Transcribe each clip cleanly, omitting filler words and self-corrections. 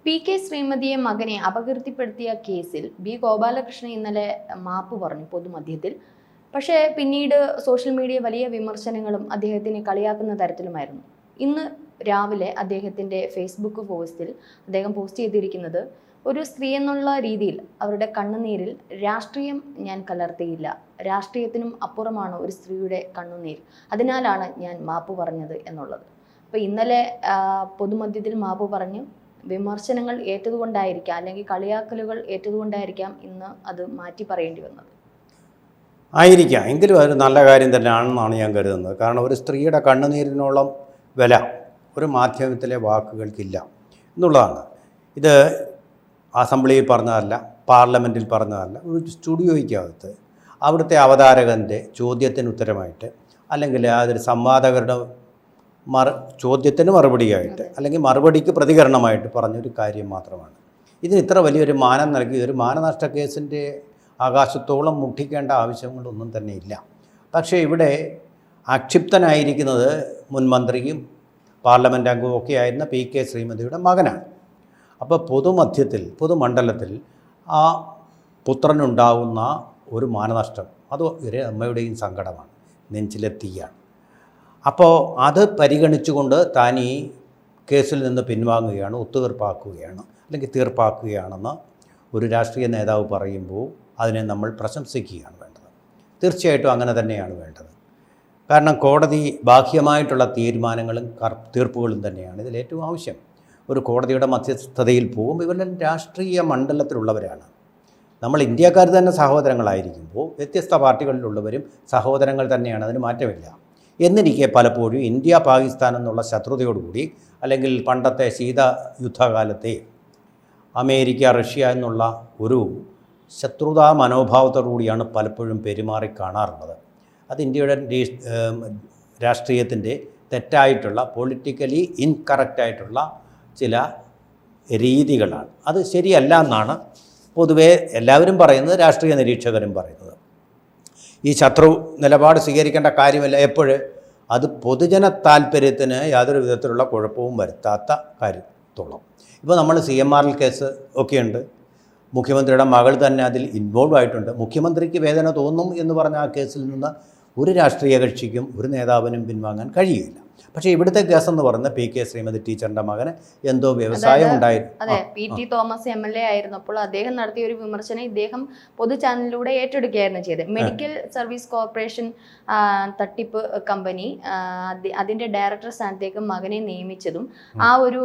P K. ശ്രീമതിയെ മകനെ അപകീർത്തിപ്പെടുത്തിയ കേസിൽ B. Gopalakrishnan ഇന്നലെ മാപ്പ് പറഞ്ഞു പൊതുമധ്യത്തിൽ. പക്ഷേ പിന്നീട് സോഷ്യൽ മീഡിയ വലിയ വിമർശനങ്ങളും അദ്ദേഹത്തിനെ കളിയാക്കുന്ന തരത്തിലുമായിരുന്നു. ഇന്ന് രാവിലെ അദ്ദേഹത്തിൻ്റെ ഫേസ്ബുക്ക് പോസ്റ്റിൽ അദ്ദേഹം പോസ്റ്റ് ചെയ്തിരിക്കുന്നത്, ഒരു സ്ത്രീ എന്നുള്ള രീതിയിൽ അവരുടെ കണ്ണുനീരിൽ രാഷ്ട്രീയം ഞാൻ കലർത്തിയില്ല. രാഷ്ട്രീയത്തിനും അപ്പുറമാണ് ഒരു സ്ത്രീയുടെ കണ്ണുനീർ. അതിനാലാണ് ഞാൻ മാപ്പ് പറഞ്ഞത് എന്നുള്ളത്. അപ്പോൾ ഇന്നലെ പൊതുമധ്യത്തിൽ മാപ്പ് പറഞ്ഞു. വിമർശനങ്ങൾ ഏറ്റതുകൊണ്ടായിരിക്കാം, അല്ലെങ്കിൽ കളിയാക്കലുകൾ ഏറ്റതുകൊണ്ടായിരിക്കാം ഇന്ന് അത് മാറ്റി പറയേണ്ടി വന്നത്. ആയിരിക്കാം. എങ്കിലും അതൊരു നല്ല കാര്യം തന്നെയാണെന്നാണ് ഞാൻ കരുതുന്നത്. കാരണം ഒരു സ്ത്രീയുടെ കണ്ണുനീരിനോളം വില ഒരു മാധ്യമത്തിലെ വാക്കുകൾക്കില്ല എന്നുള്ളതാണ്. ഇത് അസംബ്ലിയിൽ പറഞ്ഞതല്ല, പാർലമെൻറ്റിൽ പറഞ്ഞതല്ല. ഒരു സ്റ്റുഡിയോയ്ക്കകത്ത് അവിടുത്തെ അവതാരകൻ്റെ ചോദ്യത്തിന് ഉത്തരമായിട്ട്, അല്ലെങ്കിൽ അതൊരു സംവാദകരുടെ ചോദ്യത്തിന് മറുപടിയായിട്ട്, അല്ലെങ്കിൽ മറുപടിക്ക് പ്രതികരണമായിട്ട് പറഞ്ഞൊരു കാര്യം മാത്രമാണ്. ഇതിന് ഇത്ര വലിയൊരു മാനം നൽകി ഒരു മാനനഷ്ട കേസിൻ്റെ ആകാശത്തോളം മുട്ടിക്കേണ്ട ആവശ്യങ്ങളൊന്നും തന്നെ ഇല്ല. പക്ഷേ ഇവിടെ ആക്ഷിപ്തനായിരിക്കുന്നത് മുൻ മന്ത്രിയും പാർലമെൻറ്റ് അംഗവും ഒക്കെ ആയിരുന്ന പി.കെ. ശ്രീമതിയുടെ മകനാണ്. അപ്പോൾ പൊതുമണ്ഡലത്തിൽ ആ പുത്രനുണ്ടാവുന്ന ഒരു മാനനഷ്ടം അത് ഒരു അമ്മയുടെയും സങ്കടമാണ്, നെഞ്ചിലെ തീയാണ്. അപ്പോൾ അത് പരിഗണിച്ചുകൊണ്ട് താൻ ഈ കേസിൽ നിന്ന് പിൻവാങ്ങുകയാണ്, ഒത്തുതീർപ്പാക്കുകയാണ്, അല്ലെങ്കിൽ തീർപ്പാക്കുകയാണെന്ന് ഒരു രാഷ്ട്രീയ നേതാവ് പറയുമ്പോൾ അതിനെ നമ്മൾ പ്രശംസിക്കുകയാണ് വേണ്ടത്. തീർച്ചയായിട്ടും അങ്ങനെ തന്നെയാണ് വേണ്ടത്. കാരണം കോടതി ബാഹ്യമായിട്ടുള്ള തീരുമാനങ്ങളും തീർപ്പുകളും തന്നെയാണ് ഇതിലേറ്റവും ആവശ്യം. ഒരു കോടതിയുടെ മധ്യസ്ഥതയിൽ പോകും. ഇവരെല്ലാം രാഷ്ട്രീയ മണ്ഡലത്തിലുള്ളവരാണ്. നമ്മൾ ഇന്ത്യക്കാർ തന്നെ സഹോദരങ്ങളായിരിക്കുമ്പോൾ വ്യത്യസ്ത പാർട്ടികളിലുള്ളവരും സഹോദരങ്ങൾ തന്നെയാണ്, അതിന് മാറ്റമില്ല. എന്നിരിക്കെ പലപ്പോഴും ഇന്ത്യ പാകിസ്ഥാൻ എന്നുള്ള ശത്രുതയോടുകൂടി, അല്ലെങ്കിൽ പണ്ടത്തെ ശീതയുദ്ധകാലത്തെ അമേരിക്ക റഷ്യ എന്നുള്ള ഒരു ശത്രുതാ മനോഭാവത്തോടുകൂടിയാണ് പലപ്പോഴും പെരുമാറി കാണാറുള്ളത്. അത് ഇന്ത്യയുടെ രാഷ്ട്രീയത്തിൻ്റെ തെറ്റായിട്ടുള്ള, പൊളിറ്റിക്കലി ഇൻകറക്റ്റായിട്ടുള്ള ചില രീതികളാണ്. അത് ശരിയല്ല എന്നാണ് പൊതുവേ എല്ലാവരും പറയുന്നത്, രാഷ്ട്രീയ നിരീക്ഷകരും പറയുന്നത്. ഈ ശത്രു നിലപാട് സ്വീകരിക്കേണ്ട കാര്യമല്ല. അത് പൊതുജന താല്പര്യത്തിന് യാതൊരു വിധത്തിലുള്ള കുഴപ്പവും വരുത്താത്ത കാര്യത്തോളം. ഇപ്പോൾ നമ്മൾ CMR കേസ് ഒക്കെയുണ്ട്. മുഖ്യമന്ത്രിയുടെ മകൾ തന്നെ അതിൽ ഇൻവോൾവ് ആയിട്ടുണ്ട്. മുഖ്യമന്ത്രിക്ക് വേദന തോന്നും എന്ന് പറഞ്ഞ ആ കേസിൽ നിന്ന് ഒരു രാഷ്ട്രീയ കക്ഷിക്കും ഒരു നേതാവിനും പിൻവാങ്ങാൻ കഴിയില്ല. പക്ഷേ ഇവിടുത്തെ കേസെന്ന് പറയുന്നത് പി.കെ. ശ്രീമതി ടീച്ചറിൻ്റെ മകന് എന്തോ വ്യവസായം ഉണ്ടായിരുന്നു. അതെ, P.T. തോമസ് MLA ആയിരുന്നപ്പോൾ അദ്ദേഹം നടത്തിയ ഒരു വിമർശനം ഇദ്ദേഹം പൊതു ചാനലിലൂടെ ഏറ്റെടുക്കുകയായിരുന്നു ചെയ്തത്. മെഡിക്കൽ സർവീസ് കോർപ്പറേഷൻ തട്ടിപ്പ് കമ്പനി അതിൻ്റെ ഡയറക്ടർ സ്ഥാനത്തേക്ക് മകനെ നിയമിച്ചതും ആ ഒരു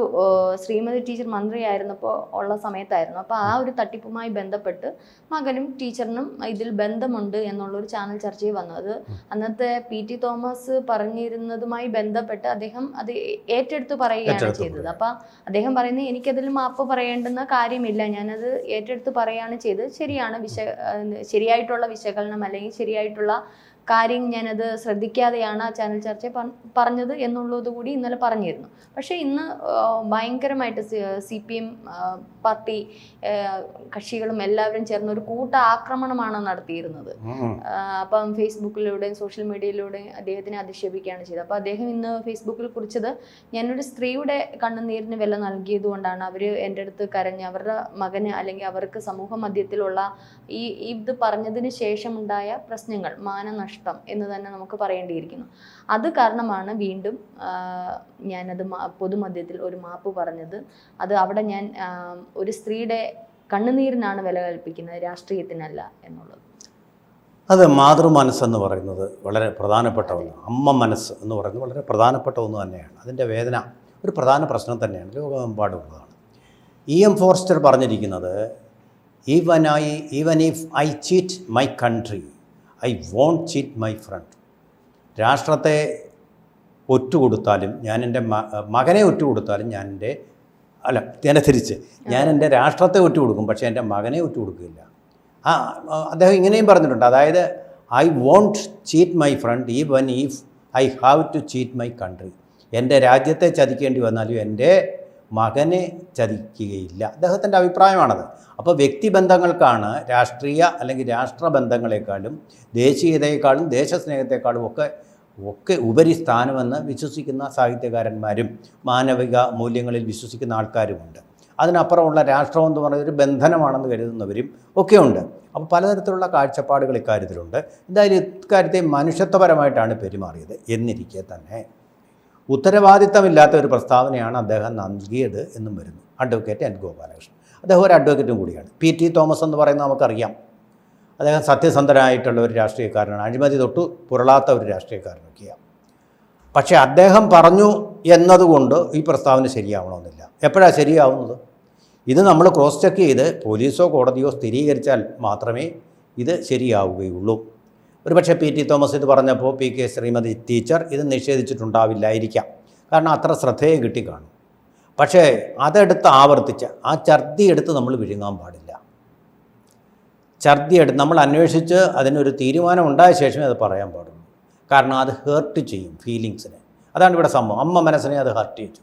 ശ്രീമതി ടീച്ചർ മന്ത്രിയായിരുന്നപ്പോൾ ഉള്ള സമയത്തായിരുന്നു. അപ്പോൾ ആ ഒരു തട്ടിപ്പുമായി ബന്ധപ്പെട്ട് മകനും ടീച്ചറിനും ഇതിൽ ബന്ധമുണ്ട് എന്നുള്ളൊരു ചാനൽ ചർച്ചയിൽ വന്നു. അത് അന്നത്തെ P.T. തോമസ് പറഞ്ഞിരുന്നതുമായി ബന്ധപ്പെട്ട് അദ്ദേഹം അത് ഏറ്റെടുത്ത് പറയുകയാണ് ചെയ്തത്. അപ്പൊ അദ്ദേഹം പറയുന്നത്, എനിക്കതിൽ മാപ്പ് പറയേണ്ടുന്ന കാര്യമില്ല, ഞാനത് ഏറ്റെടുത്ത് പറയുകയാണ് ചെയ്തത്. ശരിയാണ്, ശരിയായിട്ടുള്ള വിശകലനം അല്ലെങ്കിൽ ശരിയായിട്ടുള്ള കാര്യം ഞാനത് ശ്രദ്ധിക്കാതെയാണ് ആ ചാനൽ ചർച്ച പറഞ്ഞത് എന്നുള്ളത് കൂടി ഇന്നലെ പറഞ്ഞിരുന്നു. പക്ഷേ ഇന്ന് ഭയങ്കരമായിട്ട് CPM പാർട്ടി കക്ഷികളും എല്ലാവരും ചേർന്ന് ഒരു കൂട്ട ആക്രമണമാണ് നടത്തിയിരുന്നത്. അപ്പം ഫേസ്ബുക്കിലൂടെയും സോഷ്യൽ മീഡിയയിലൂടെയും അദ്ദേഹത്തിനെ അധിക്ഷേപിക്കുകയാണ് ചെയ്തത്. അപ്പോൾ അദ്ദേഹം ഇന്ന് ഫേസ്ബുക്കിൽ കുറിച്ചത്, ഞാനൊരു സ്ത്രീയുടെ കണ്ണുനീരിന് വില നൽകിയത് കൊണ്ടാണ് അവർ എൻ്റെ അടുത്ത് കരഞ്ഞ് അവരുടെ മകന് അല്ലെങ്കിൽ അവർക്ക് സമൂഹ മധ്യത്തിലുള്ള ഇത് പറഞ്ഞതിന് ശേഷമുണ്ടായ പ്രശ്നങ്ങൾ, മാനനഷ്ടം എന്ന് തന്നെ നമുക്ക് പറയേണ്ടിയിരിക്കുന്നു. അത് കാരണമാണ് വീണ്ടും ഞാനത് പൊതുമധ്യത്തിൽ ഒരു മാപ്പ് പറഞ്ഞത്. അത് അവിടെ ഞാൻ ഒരു സ്ത്രീയുടെ കണ്ണുനീരിനാണ് വില കൽപ്പിക്കുന്നത്, രാഷ്ട്രീയത്തിനല്ല എന്നുള്ളത്. അത് മാതൃമനസ്സെന്ന് പറയുന്നത് വളരെ പ്രധാനപ്പെട്ട ഒന്ന്, അമ്മ മനസ്സ് എന്ന് പറയുന്നത് വളരെ പ്രധാനപ്പെട്ട ഒന്ന് തന്നെയാണ്. അതിൻ്റെ വേദന ഒരു പ്രധാന പ്രശ്നം തന്നെയാണ്, ലോകമെമ്പാടുമുള്ളതാണ്. E.M. ഫോർസ്റ്റർ പറഞ്ഞിരിക്കുന്നത്, even if I cheat my country I won't cheat my friend. രാഷ്ട്രത്തെ ഒറ്റുകൊടുത്താലും, ഞാൻ എൻ്റെ മകനെ ഒറ്റുകൊടുത്താലും ഞാൻ തിരിച്ച് ഞാൻ എൻ്റെ രാഷ്ട്രത്തെ ഒറ്റുകൊടുക്കും, പക്ഷേ എൻ്റെ മകനെ ഒറ്റുകൊടുക്കില്ല. അദ്ദേഹം ഇങ്ങനെയും പറഞ്ഞിട്ടുണ്ട്, അതായത് I won't cheat my friend even if I have to cheat my country. എൻ്റെ രാജ്യത്തെ ചതിക്കേണ്ടി വന്നാലും എൻ്റെ മകനെ ചതിക്കുകയില്ല. അദ്ദേഹത്തിൻ്റെ അഭിപ്രായമാണത്. അപ്പോൾ വ്യക്തിബന്ധങ്ങൾക്കാണ് രാഷ്ട്രീയ അല്ലെങ്കിൽ രാഷ്ട്രബന്ധങ്ങളെക്കാളും ദേശീയതയെക്കാളും ദേശസ്നേഹത്തെക്കാളും ഒക്കെ ഉപരി സ്ഥാനമെന്ന് വിശ്വസിക്കുന്ന സാഹിത്യകാരന്മാരും മാനവിക മൂല്യങ്ങളിൽ വിശ്വസിക്കുന്ന ആൾക്കാരുമുണ്ട്. അതിനപ്പുറമുള്ള രാഷ്ട്രം എന്ന് പറയുന്നത് ഒരു ബന്ധനമാണെന്ന് കരുതുന്നവരും ഒക്കെയുണ്ട്. അപ്പോൾ പലതരത്തിലുള്ള കാഴ്ചപ്പാടുകൾ ഇക്കാര്യത്തിലുണ്ട്. എന്തായാലും ഇക്കാര്യത്തെ മനുഷ്യത്വപരമായിട്ടാണ് പെരുമാറിയത്. എന്നിരിക്കെ തന്നെ ഉത്തരവാദിത്തമില്ലാത്ത ഒരു പ്രസ്താവനയാണ് അദ്ദേഹം നൽകിയത് എന്നും വരുന്നു. അഡ്വക്കേറ്റ് എൻ ഗോപാലകൃഷ്ണൻ അദ്ദേഹം ഒരു അഡ്വക്കേറ്റും കൂടിയാണ്. PT തോമസ് എന്ന് പറയുന്നത് നമുക്കറിയാം. അദ്ദേഹം സത്യസന്ധനായിട്ടുള്ള ഒരു രാഷ്ട്രീയക്കാരനാണ്. അഴിമതി തൊട്ട് പുരളാത്ത ഒരു രാഷ്ട്രീയക്കാരനൊക്കെയാണ്. പക്ഷേ അദ്ദേഹം പറഞ്ഞു എന്നതുകൊണ്ട് ഈ പ്രസ്താവന ശരിയാവണമെന്നില്ല. എപ്പോഴാണ് ശരിയാവുന്നത്? ഇത് നമ്മൾ ക്രോസ് ചെക്ക് ചെയ്ത് പോലീസോ കോടതിയോ സ്ഥിരീകരിച്ചാൽ മാത്രമേ ഇത് ശരിയാവുകയുള്ളൂ. ഒരുപക്ഷെ PT തോമസ് ഇത് പറഞ്ഞപ്പോൾ PK ശ്രീമതി ടീച്ചർ ഇത് നിഷേധിച്ചിട്ടുണ്ടാവില്ലായിരിക്കാം. കാരണം അത്ര ശ്രദ്ധേയം കിട്ടിക്കാണും. പക്ഷേ അതെടുത്ത് ആവർത്തിച്ച് ആ ഛർദി എടുത്ത് നമ്മൾ വിഴുങ്ങാൻ പാടില്ല. ഛർദി എടുത്ത് നമ്മൾ അന്വേഷിച്ച് അതിനൊരു തീരുമാനം ഉണ്ടായ ശേഷമേ അത് പറയാൻ പാടുള്ളൂ. കാരണം അത് ഹേർട്ട് ചെയ്യും ഫീലിങ്സിനെ. അതാണ് ഇവിടെ സംഭവം. അമ്മ മനസ്സിനെ അത് ഹേർട്ട് ചെയ്തു.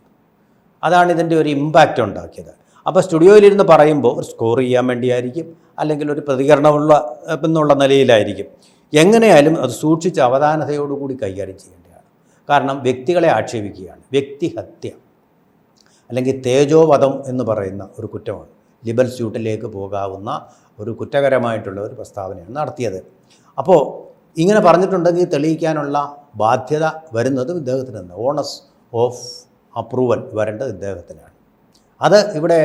അതാണ് ഇതിൻ്റെ ഒരു ഇമ്പാക്റ്റ് ഉണ്ടാക്കിയത്. അപ്പോൾ സ്റ്റുഡിയോയിലിരുന്ന് പറയുമ്പോൾ ഒരു സ്കോർ ചെയ്യാൻ വേണ്ടിയായിരിക്കും, അല്ലെങ്കിൽ ഒരു പ്രതികരണമുള്ള എന്നുള്ള നിലയിലായിരിക്കും. എങ്ങനെയായാലും അത് സൂക്ഷിച്ച് അവധാനതയോടുകൂടി കൈകാര്യം ചെയ്യേണ്ടതാണ്. കാരണം വ്യക്തികളെ ആക്ഷേപിക്കുകയാണ്. വ്യക്തിഹത്യ അല്ലെങ്കിൽ തേജോവധം എന്ന് പറയുന്ന ഒരു കുറ്റമാണ്. ലിബൽ സ്യൂട്ടിലേക്ക് പോകാവുന്ന ഒരു കുറ്റകരമായിട്ടുള്ള ഒരു പ്രസ്താവനയാണ് നടത്തിയത്. അപ്പോൾ ഇങ്ങനെ പറഞ്ഞിട്ടുണ്ടെങ്കിൽ തെളിയിക്കാനുള്ള ബാധ്യത വരുന്നത് ഇദ്ദേഹത്തിന് തന്നെ. ഓണസ് ഓഫ് അപ്രൂവൽ വരേണ്ടത് ഇദ്ദേഹത്തിനാണ്. അത് ഇവിടെ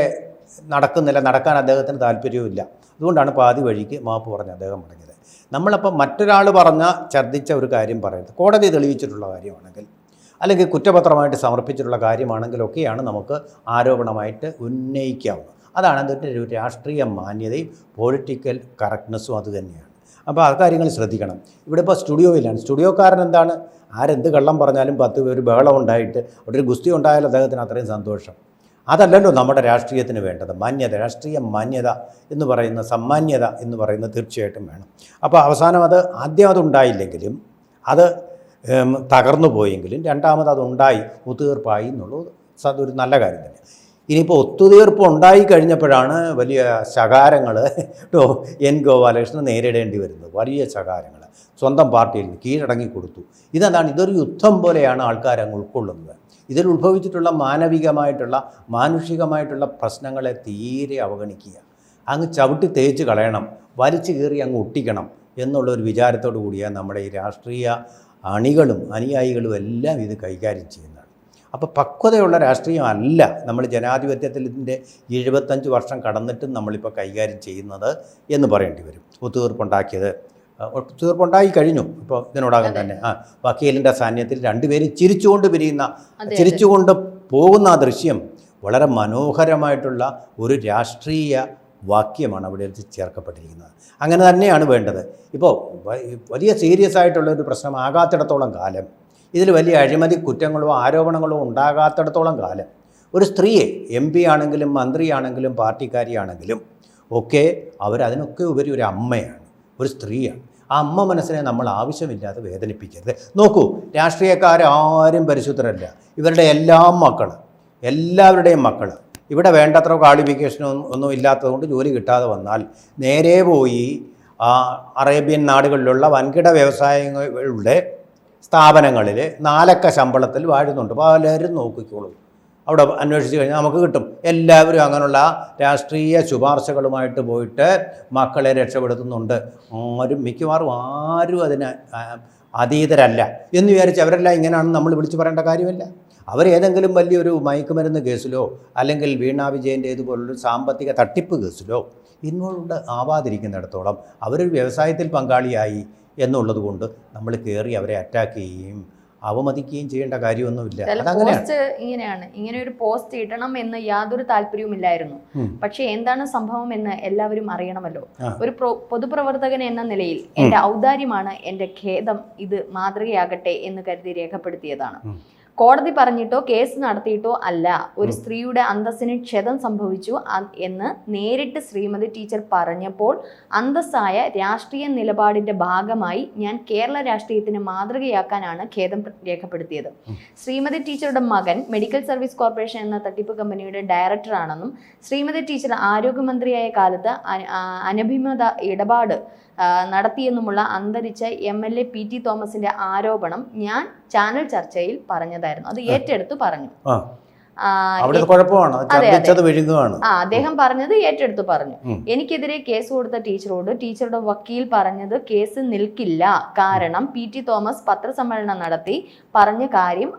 നടക്കുന്നില്ല, നടക്കാൻ അദ്ദേഹത്തിന് താല്പര്യവുമില്ല. അതുകൊണ്ടാണ് പാതി വഴിക്ക് മാപ്പ് പറഞ്ഞ് അദ്ദേഹം മടങ്ങിയത്. നമ്മളപ്പോൾ മറ്റൊരാൾ പറഞ്ഞ ഛർദ്ദിച്ച ഒരു കാര്യം പറയുന്നത് കോടതി തെളിയിച്ചിട്ടുള്ള കാര്യമാണെങ്കിൽ, അല്ലെങ്കിൽ കുറ്റപത്രമായിട്ട് സമർപ്പിച്ചിട്ടുള്ള കാര്യമാണെങ്കിലൊക്കെയാണ് നമുക്ക് ആരോപണമായിട്ട് ഉന്നയിക്കാവുന്നത്. അതാണ് അതിൻ്റെ ഒരു രാഷ്ട്രീയ മാന്യതയും പൊളിറ്റിക്കൽ കറക്റ്റ്നെസ്സും അതുതന്നെയാണ്. അപ്പോൾ ആ കാര്യങ്ങൾ ശ്രദ്ധിക്കണം. ഇവിടെ ഇപ്പോൾ സ്റ്റുഡിയോയിലാണ്. സ്റ്റുഡിയോക്കാരൻ എന്താണ്, ആരെന്ത് കള്ളം പറഞ്ഞാലും 10 പേര് ബഹളം ഉണ്ടായിട്ട് അവിടെ ഒരു ഗുസ്തി ഉണ്ടായാലും അദ്ദേഹത്തിന് അത്രയും സന്തോഷം. അതല്ലല്ലോ നമ്മുടെ രാഷ്ട്രീയത്തിന് വേണ്ടത്. മാന്യത, രാഷ്ട്രീയ മാന്യത എന്ന് പറയുന്ന, സമ്മാന്യത എന്ന് പറയുന്നത് തീർച്ചയായിട്ടും വേണം. അപ്പോൾ അവസാനം ആദ്യം അതുണ്ടായില്ലെങ്കിലും, അത് തകർന്നു പോയെങ്കിലും രണ്ടാമത് അതുണ്ടായി, ഒത്തുതീർപ്പായി എന്നുള്ളത് അതൊരു നല്ല കാര്യം തന്നെ. ഇനിയിപ്പോൾ ഒത്തുതീർപ്പ് ഉണ്ടായി കഴിഞ്ഞപ്പോഴാണ് വലിയ ശകാരങ്ങൾ എൻ ഗോപാലകൃഷ്ണൻ നേരിടേണ്ടി വരുന്നത്. വലിയ ശകാരങ്ങൾ സ്വന്തം പാർട്ടിയിൽ നിന്ന് കീഴടങ്ങി കൊടുത്തു. ഇതെന്താണ്? ഇതൊരു യുദ്ധം പോലെയാണ് ആൾക്കാർ അങ്ങ് ഉൾക്കൊള്ളുന്നത്. ഇതിൽ ഉത്ഭവിച്ചിട്ടുള്ള മാനവികമായിട്ടുള്ള, മാനുഷികമായിട്ടുള്ള പ്രശ്നങ്ങളെ തീരെ അവഗണിക്കുക, അങ്ങ് ചവിട്ടി തേച്ച് കളയണം, വലിച്ചു കീറി അങ്ങ് ഒട്ടിക്കണം എന്നുള്ളൊരു വിചാരത്തോടു കൂടിയാണ് നമ്മുടെ ഈ രാഷ്ട്രീയ അണികളും അനുയായികളും എല്ലാം ഇത് കൈകാര്യം ചെയ്യുന്നതാണ്. അപ്പോൾ പക്വതയുള്ള രാഷ്ട്രീയം അല്ല നമ്മൾ ജനാധിപത്യത്തിൽ ഇതിൻ്റെ 75 വർഷം കടന്നിട്ടും നമ്മളിപ്പോൾ കൈകാര്യം ചെയ്യുന്നത് എന്ന് പറയേണ്ടി വരും. ഒത്തുതീർപ്പുണ്ടായി കഴിഞ്ഞു. ഇപ്പോൾ ഇതിനോടകം തന്നെ വക്കീലിൻ്റെ സാന്നിധ്യത്തിൽ രണ്ടുപേരും ചിരിച്ചുകൊണ്ട് പോകുന്ന ആ ദൃശ്യം വളരെ മനോഹരമായിട്ടുള്ള ഒരു രാഷ്ട്രീയ വാക്യമാണ് അവിടെ ചേർക്കപ്പെട്ടിരിക്കുന്നത്. അങ്ങനെ തന്നെയാണ് വേണ്ടത്. ഇപ്പോൾ വലിയ സീരിയസ് ആയിട്ടുള്ള ഒരു പ്രശ്നം ആകാത്തിടത്തോളം കാലം, ഇതിൽ വലിയ അഴിമതി കുറ്റങ്ങളോ ആരോപണങ്ങളോ ഉണ്ടാകാത്തിടത്തോളം കാലം ഒരു സ്ത്രീയെ MP ആണെങ്കിലും മന്ത്രിയാണെങ്കിലും പാർട്ടിക്കാരിയാണെങ്കിലും ഒക്കെ അവരതിനൊക്കെ ഉപരി ഒരു അമ്മയാണ്, ഒരു സ്ത്രീയാണ്. ആ അമ്മ മനസ്സിനെ നമ്മൾ ആവശ്യമില്ലാതെ വേദനിപ്പിക്കരുത്. നോക്കൂ, രാഷ്ട്രീയക്കാരും പരിശുദ്ധരല്ല. ഇവരുടെ എല്ലാവരുടെയും മക്കൾ ഇവിടെ വേണ്ടത്ര ക്വാളിഫിക്കേഷനൊന്നും ഇല്ലാത്തതുകൊണ്ട് ജോലി കിട്ടാതെ വന്നാൽ നേരെ പോയി അറേബ്യൻ നാടുകളിലുള്ള വൻകിട വ്യവസായങ്ങളുടെ സ്ഥാപനങ്ങളിൽ 4 അക്ക ശമ്പളത്തിൽ വാഴുന്നുണ്ട്. പലരും നോക്കിക്കോളും. അവിടെ അന്വേഷിച്ച് കഴിഞ്ഞാൽ നമുക്ക് കിട്ടും. എല്ലാവരും അങ്ങനെയുള്ള രാഷ്ട്രീയ ശുപാർശകളുമായിട്ട് പോയിട്ട് മക്കളെ രക്ഷപ്പെടുത്തുന്നുണ്ട്. മിക്കവാറും ആരും അതിന് അതീതരല്ല എന്ന് വിചാരിച്ച് അവരെല്ലാം ഇങ്ങനെയാണെന്ന് നമ്മൾ വിളിച്ചു പറയേണ്ട കാര്യമില്ല. അവരേതെങ്കിലും വലിയൊരു മയക്കുമരുന്ന് കേസിലോ അല്ലെങ്കിൽ വീണാ വിജയൻ്റെ ഇതുപോലൊരു സാമ്പത്തിക തട്ടിപ്പ് കേസിലോ ഇൻവോൾവ് ആവാതിരിക്കുന്നിടത്തോളം അവരൊരു വ്യവസായത്തിൽ പങ്കാളിയായി എന്നുള്ളത് കൊണ്ട് നമ്മൾ കയറി അവരെ അറ്റാക്ക് ചെയ്യുകയും അവമതിക്കുകയും ചെയ്യേണ്ട കാര്യമൊന്നുമില്ല. ഇങ്ങനെയാണ്, ഇങ്ങനെ ഒരു പോസ്റ്റ് ഇടണം എന്ന് യാതൊരു താല്പര്യവുമില്ലായിരുന്നു. പക്ഷെ എന്താണ് സംഭവം എന്ന് എല്ലാവരും അറിയണമല്ലോ. ഒരു പൊതുപ്രവർത്തകൻ എന്ന നിലയിൽ എന്റെ ഔദാര്യമാണ്, എന്റെ ഖേദം ഇത് മാതൃകയാകട്ടെ എന്ന് കരുതി രേഖപ്പെടുത്തിയതാണ്. കോടതി പറഞ്ഞിട്ടോ കേസ് നടത്തിയിട്ടോ അല്ല ഒരു സ്ത്രീയുടെ അന്തസ്സിന് ക്ഷതം സംഭവിച്ചു എന്ന് നേരിട്ട് ശ്രീമതി ടീച്ചർ പറഞ്ഞപ്പോൾ അന്തസ്സായ രാഷ്ട്രീയ നിലപാടിന്റെ ഭാഗമായി ഞാൻ കേരള രാഷ്ട്രീയത്തിന് മാതൃകയാക്കാനാണ് ഖേദം രേഖപ്പെടുത്തിയത്. ശ്രീമതി ടീച്ചറുടെ മകൻ മെഡിക്കൽ സർവീസ് കോർപ്പറേഷൻ എന്ന തട്ടിപ്പ് കമ്പനിയുടെ ഡയറക്ടറാണെന്നും ശ്രീമതി ടീച്ചർ ആരോഗ്യമന്ത്രിയായ കാലത്ത് അനഭിമത ഇടപാട് നടത്തിയെന്നുമുള്ള അന്തരിച്ച MLA PT തോമസിന്റെ ആരോപണം ഞാൻ ചാനൽ ചർച്ചയിൽ പറഞ്ഞതായിരുന്നു. അത് ഏറ്റെടുത്ത് പറഞ്ഞു. അവിടുത്തെ കുഴപ്പമാണ്, ഛർദ്ദിച്ചത് വിഴുങ്ങുകയാണ്. അദ്ദേഹം പറഞ്ഞത് ഏറ്റെടുത്ത് പറഞ്ഞു. എനിക്കെതിരെ കേസ് കൊടുത്ത ടീച്ചറോട് ടീച്ചറുടെ വക്കീൽ പറഞ്ഞത് കേസ് നിൽക്കില്ല, കാരണം PT തോമസ് പത്രസമ്മേളനം നടത്തി പറഞ്ഞ കാര്യം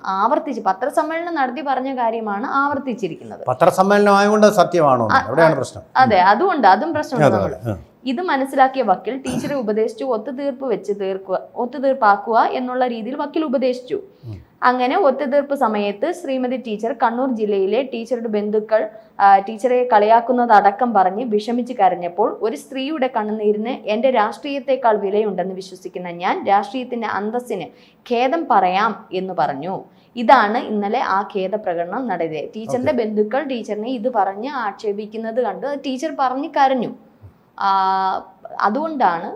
പത്രസമ്മേളനം നടത്തി പറഞ്ഞ കാര്യമാണ് ആവർത്തിച്ചിരിക്കുന്നത്. പത്രസമ്മേളനം ആയതുകൊണ്ട് സത്യമാണോ? എവിടെയാണ് പ്രശ്നം? അതെ, അതും പ്രശ്നമുണ്ട്. ഇത് മനസ്സിലാക്കിയ വക്കീൽ ടീച്ചറെ ഉപദേശിച്ചു ഒത്തുതീർപ്പാക്കുക എന്നുള്ള രീതിയിൽ വക്കീൽ ഉപദേശിച്ചു. അങ്ങനെ ഒത്തുതീർപ്പ് സമയത്ത് ശ്രീമതി ടീച്ചർ കണ്ണൂർ ജില്ലയിലെ ടീച്ചറുടെ ബന്ധുക്കൾ ടീച്ചറെ കളിയാക്കുന്നതടക്കം പറഞ്ഞ് വിഷമിച്ച് കരഞ്ഞപ്പോൾ ഒരു സ്ത്രീയുടെ കണ്ണുനീരിന് എൻ്റെ രാഷ്ട്രീയത്തെക്കാൾ വിലയുണ്ടെന്ന് വിശ്വസിക്കുന്ന ഞാൻ രാഷ്ട്രീയത്തിന്റെ അന്തസ്സിന് ഖേദം പറയാം എന്ന് പറഞ്ഞു. ഇതാണ് ഇന്നലെ ആ ഖേദപ്രകടനം നടത്തിയത്. ടീച്ചറിന്റെ ബന്ധുക്കൾ ടീച്ചറിനെ ഇത് പറഞ്ഞ് ആക്ഷേപിക്കുന്നത് കണ്ട് ടീച്ചർ പറഞ്ഞ് കരഞ്ഞു. അതുകൊണ്ടാണ്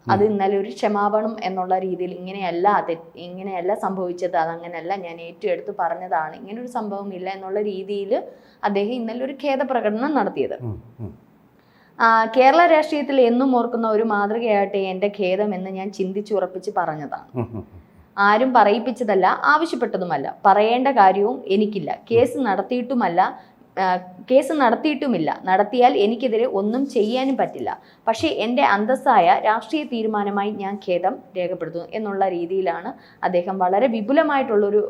അത് ഇന്നലെ ഒരു ക്ഷമാപണം എന്നുള്ള രീതിയിൽ ഇങ്ങനെയല്ല സംഭവിച്ചത്, അതങ്ങനെയല്ല, ഞാൻ ഏറ്റെടുത്ത് പറഞ്ഞതാണ്, ഇങ്ങനൊരു സംഭവം ഇല്ല എന്നുള്ള രീതിയിൽ അദ്ദേഹം ഇന്നലെ ഒരു ഖേദപ്രകടനം നടത്തിയത്. കേരള രാഷ്ട്രീയത്തിൽ എന്നും ഓർക്കുന്ന ഒരു മാതൃകയായിട്ട് എൻ്റെ ഖേദം എന്ന് ഞാൻ ചിന്തിച്ചുറപ്പിച്ച് പറഞ്ഞതാണ്. ആരും പറയിപ്പിച്ചതല്ല, ആവശ്യപ്പെട്ടതുമല്ല, പറയേണ്ട കാര്യവും എനിക്കില്ല, കേസ് നടത്തിയിട്ടുമില്ല, നടത്തിയാൽ എനിക്കെതിരെ ഒന്നും ചെയ്യാനും പറ്റില്ല. പക്ഷേ എൻ്റെ അന്തസ്സായ രാഷ്ട്രീയ തീരുമാനമായി ഞാൻ ഖേദം രേഖപ്പെടുത്തുന്നു എന്നുള്ള രീതിയിലാണ് അദ്ദേഹം വളരെ വിപുലമായിട്ടുള്ളൊരു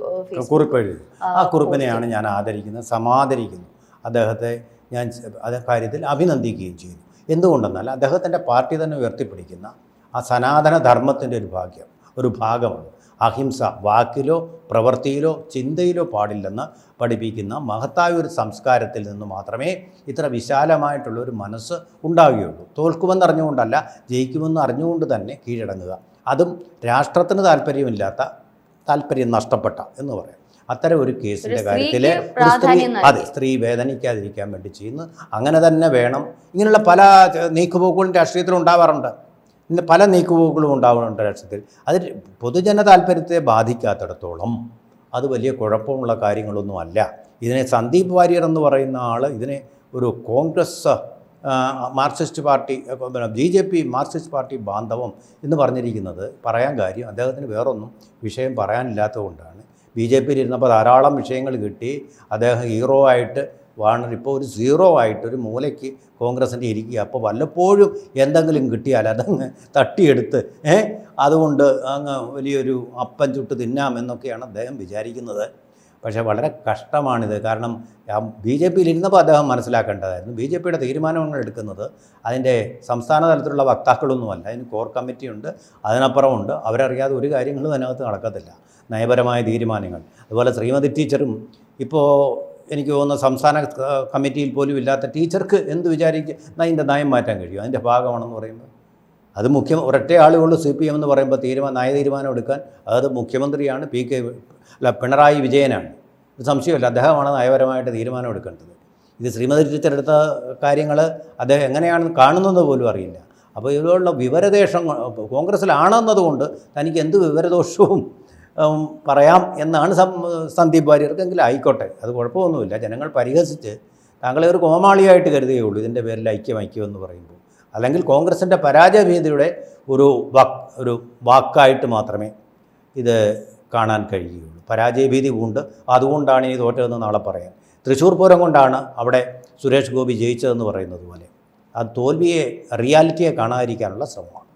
കുറിപ്പ് എഴുതി. ആ കുറിപ്പിനെയാണ് ഞാൻ സമാദരിക്കുന്നു. അദ്ദേഹത്തെ ഞാൻ കാര്യത്തിൽ അഭിനന്ദിക്കുകയും ചെയ്യുന്നു. എന്തുകൊണ്ടെന്നാൽ അദ്ദേഹത്തിൻ്റെ പാർട്ടി തന്നെ ഉയർത്തിപ്പിടിക്കുന്ന ആ സനാതന ധർമ്മത്തിൻ്റെ ഒരു ഭാഗമാണ് അഹിംസ. വാക്കിലോ പ്രവൃത്തിയിലോ ചിന്തയിലോ പാടില്ലെന്ന് പഠിപ്പിക്കുന്ന മഹത്തായ ഒരു സംസ്കാരത്തിൽ നിന്ന് മാത്രമേ ഇത്ര വിശാലമായിട്ടുള്ളൊരു മനസ്സ് ഉണ്ടാവുകയുള്ളൂ. തോൽക്കുമെന്നറിഞ്ഞുകൊണ്ടല്ല, ജയിക്കുമെന്ന് അറിഞ്ഞുകൊണ്ട് തന്നെ കീഴടങ്ങുക. അതും രാഷ്ട്രത്തിന് താല്പര്യം നഷ്ടപ്പെട്ട എന്ന് പറയാം. അത്തരം ഒരു കേസിൻ്റെ കാര്യത്തിൽ സ്ത്രീ വേദനിക്കാതിരിക്കാൻ വേണ്ടി ചെയ്യുന്നു. അങ്ങനെ തന്നെ വേണം. ഇങ്ങനെയുള്ള പല നീക്കുപോക്കുകളും രാഷ്ട്രീയത്തിൽ ഉണ്ടാവാറുണ്ട്. ഇന്ന് പല നീക്കുപോക്കുകളും ഉണ്ടാവുന്നുണ്ട് രാഷ്ട്രീയത്തിൽ. അത് പൊതുജന താല്പര്യത്തെ ബാധിക്കാത്തിടത്തോളം അത് വലിയ കുഴപ്പമുള്ള കാര്യങ്ങളൊന്നും അല്ല. ഇതിനെ സന്ദീപ് വാര്യർ എന്ന് പറയുന്ന ആൾ ഇതിനെ ഒരു Congress Marxist party BJP Marxist party ബാന്ധവം എന്ന് പറഞ്ഞിരിക്കുന്നത് പറയാൻ കാര്യം അദ്ദേഹത്തിന് വേറൊന്നും വിഷയം പറയാനില്ലാത്തതുകൊണ്ടാണ്. BJPയിൽ ഇരുന്നപ്പോൾ ധാരാളം വിഷയങ്ങൾ കിട്ടി. അദ്ദേഹം ഹീറോ ആയിട്ട് ഇപ്പോൾ ഒരു സീറോ ആയിട്ട് ഒരു മൂലയ്ക്ക് കോൺഗ്രസിൻ്റെ ഇരിക്കുക. അപ്പോൾ വല്ലപ്പോഴും എന്തെങ്കിലും കിട്ടിയാൽ അതങ്ങ് തട്ടിയെടുത്ത് അതുകൊണ്ട് അങ്ങ് വലിയൊരു അപ്പം ചുട്ട് തിന്നാമെന്നൊക്കെയാണ് അദ്ദേഹം വിചാരിക്കുന്നത്. പക്ഷേ വളരെ കഷ്ടമാണിത്. കാരണം BJPയിൽ ഇരുന്നപ്പോൾ അദ്ദേഹം മനസ്സിലാക്കേണ്ടതായിരുന്നു. BJPയുടെ തീരുമാനങ്ങൾ എടുക്കുന്നത് അതിൻ്റെ സംസ്ഥാന തലത്തിലുള്ള വക്താക്കളൊന്നുമല്ല. അതിന് കോർ കമ്മിറ്റിയുണ്ട്, അതിനപ്പുറമുണ്ട്. അവരറിയാതെ ഒരു കാര്യങ്ങളും അതിനകത്ത് നടക്കത്തില്ല, നയപരമായ തീരുമാനങ്ങൾ. അതുപോലെ ശ്രീമതി ടീച്ചറും ഇപ്പോൾ എനിക്ക് തോന്നുന്ന സംസ്ഥാന കമ്മിറ്റിയിൽ പോലും ഇല്ലാത്ത ടീച്ചർക്ക് എന്ത് വിചാരിക്കും അതിൻ്റെ നയം മാറ്റാൻ കഴിയും? അതിൻ്റെ ഭാഗമാണെന്ന് പറയുമ്പോൾ അത് ഒരൊറ്റ ആളുകളുള്ളൂ CPM എന്ന് പറയുമ്പോൾ നയ തീരുമാനം എടുക്കാൻ അത് മുഖ്യമന്ത്രിയാണ്, പിണറായി വിജയനാണ്. ഒരു സംശയമില്ല, അദ്ദേഹമാണ് നയപരമായിട്ട് തീരുമാനം എടുക്കേണ്ടത്. ഇത് ശ്രീമതി ടീച്ചർ എടുത്ത കാര്യങ്ങൾ അദ്ദേഹം എങ്ങനെയാണെന്ന് കാണുന്നത് പോലും അറിയില്ല. അപ്പോൾ ഇതിലുള്ള വിവരദോഷം കോൺഗ്രസ്സിലാണെന്നതുകൊണ്ട് തനിക്ക് എന്ത് വിവരദോഷവും പറയാം എന്നാണ് സന്ദീപ് വാര്യർക്കെങ്കിലും ആയിക്കോട്ടെ, അത് കുഴപ്പമൊന്നുമില്ല. ജനങ്ങൾ പരിഹസിച്ച് താങ്കളെ ഒരു കോമാളിയായിട്ട് കരുതുകയുള്ളൂ ഇതിൻ്റെ പേരിൽ ഐക്യമെന്ന് പറയുമ്പോൾ. അല്ലെങ്കിൽ കോൺഗ്രസിൻ്റെ പരാജയഭീതിയുടെ ഒരു വാക്കായിട്ട് മാത്രമേ ഇത് കാണാൻ കഴിയുകയുള്ളൂ. പരാജയഭീതി കൊണ്ട് അതുകൊണ്ടാണ് ഈ തോറ്റതെന്ന് നാളെ പറയാം. തൃശ്ശൂർ പൂരം കൊണ്ടാണ് അവിടെ സുരേഷ് ഗോപി ജയിച്ചതെന്ന് പറയുന്നത് പോലെ ആ തോൽവിയെ റിയാലിറ്റിയെ കാണാതിരിക്കാനുള്ള ശ്രമമാണ്.